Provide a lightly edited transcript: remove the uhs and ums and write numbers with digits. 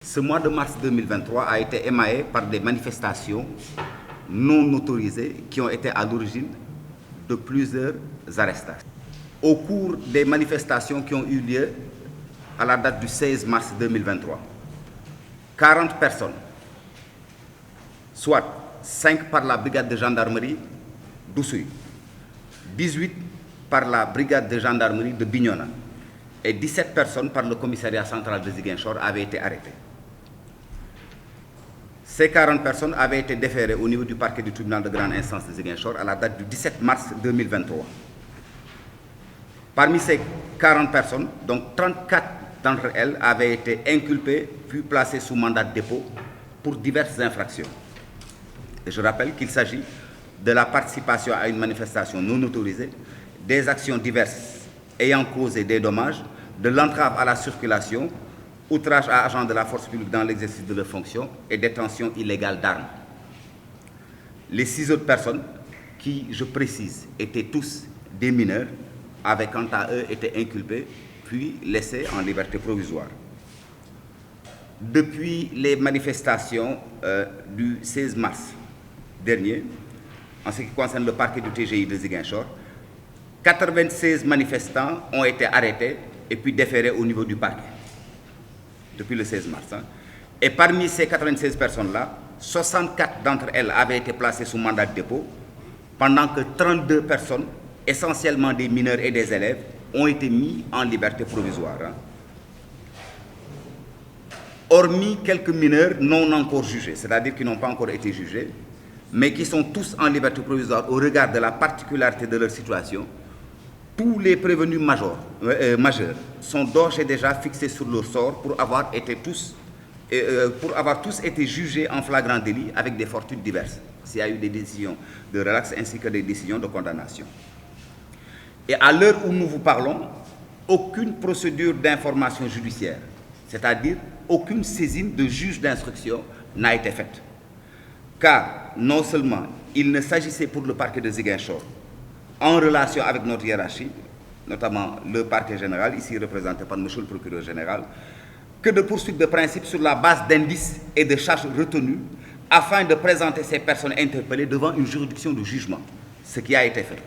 ce mois de mars 2023 a été émaillé par des manifestations non autorisées qui ont été à l'origine de plusieurs arrestations. Au cours des manifestations qui ont eu lieu à la date du 16 mars 2023, 40 personnes, soit 5 par la brigade de gendarmerie d'Oussouye, 18 par la brigade de gendarmerie de Bignona et 17 personnes par le commissariat central de Ziguinchor avaient été arrêtées. Ces 40 personnes avaient été déférées au niveau du parquet du tribunal de grande instance de Ziguinchor à la date du 17 mars 2023. Parmi ces 40 personnes, donc 34 d'entre elles avaient été inculpées puis placées sous mandat de dépôt pour diverses infractions. Et je rappelle qu'il s'agit de la participation à une manifestation non autorisée, des actions diverses ayant causé des dommages, de l'entrave à la circulation, outrage à agents de la force publique dans l'exercice de leurs fonctions et détention illégale d'armes. Les 6 autres personnes, qui, je précise, étaient tous des mineurs, avaient quant à eux été inculpés puis laissés en liberté provisoire. Depuis les manifestations du 16 mars dernier, en ce qui concerne le parquet du TGI de Ziguinchor, 96 manifestants ont été arrêtés et puis déférés au niveau du parquet depuis le 16 mars. Et parmi ces 96 personnes-là, 64 d'entre elles avaient été placées sous mandat de dépôt, pendant que 32 personnes, essentiellement des mineurs et des élèves, ont été mis en liberté provisoire. Hormis quelques mineurs non encore jugés, c'est-à-dire qui n'ont pas encore été jugés, mais qui sont tous en liberté provisoire au regard de la particularité de leur situation, tous les prévenus majeurs sont d'ores et déjà fixés sur leur sort pour avoir tous été jugés en flagrant délit avec des fortunes diverses. S'il y a eu des décisions de relax ainsi que des décisions de condamnation. Et à l'heure où nous vous parlons, aucune procédure d'information judiciaire, c'est-à-dire aucune saisine de juge d'instruction n'a été faite. Car non seulement il ne s'agissait pour le parquet de Ziguinchor, en relation avec notre hiérarchie, notamment le parquet général, ici représenté par M. le procureur général, que de poursuites de principe sur la base d'indices et de charges retenues afin de présenter ces personnes interpellées devant une juridiction de jugement, ce qui a été fait.